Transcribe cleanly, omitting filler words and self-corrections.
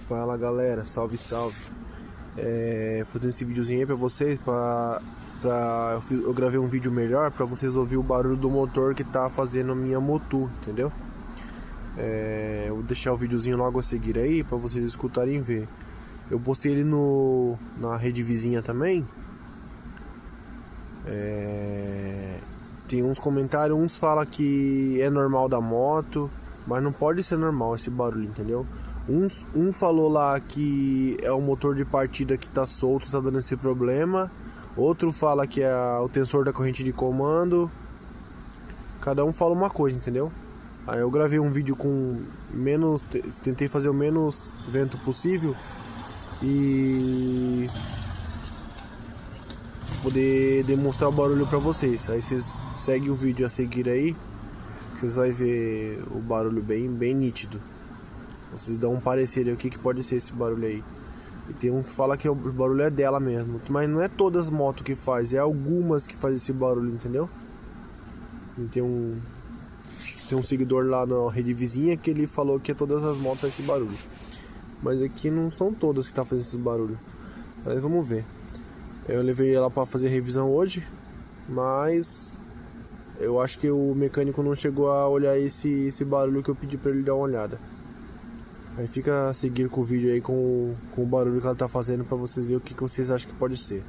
Fala galera, salve salve. Fazendo esse videozinho aí pra vocês, eu gravei um vídeo melhor pra vocês ouvir o barulho do motor que tá fazendo a minha moto, entendeu? Eu vou deixar o videozinho logo a seguir aí pra vocês escutarem e ver. Eu postei ele na rede vizinha também. Tem uns comentários, uns falam que é normal da moto, mas não pode ser normal esse barulho, entendeu? Um falou lá que é o motor de partida que tá solto, tá dando esse problema. Outro fala que é o tensor da corrente de comando. Cada um fala uma coisa, entendeu? Aí eu gravei um vídeo com menos... Tentei fazer o menos vento possível e poder demonstrar o barulho pra vocês. Aí vocês seguem o vídeo a seguir aí, vocês vão ver o barulho bem nítido. Vocês dão um parecer aí o que pode ser esse barulho aí. E tem um que fala que o barulho é dela mesmo, mas não é todas as motos que faz, é algumas que faz esse barulho, entendeu? E tem um seguidor lá na rede vizinha que ele falou que todas as motos fazem esse barulho, mas aqui não são todas que tá fazendo esse barulho. Mas vamos ver. Eu levei ela para fazer revisão hoje, mas eu acho que o mecânico não chegou a olhar esse barulho que eu pedi para ele dar uma olhada. Aí fica a seguir com o vídeo aí com o barulho que ela tá fazendo, para vocês verem o que vocês acham que pode ser.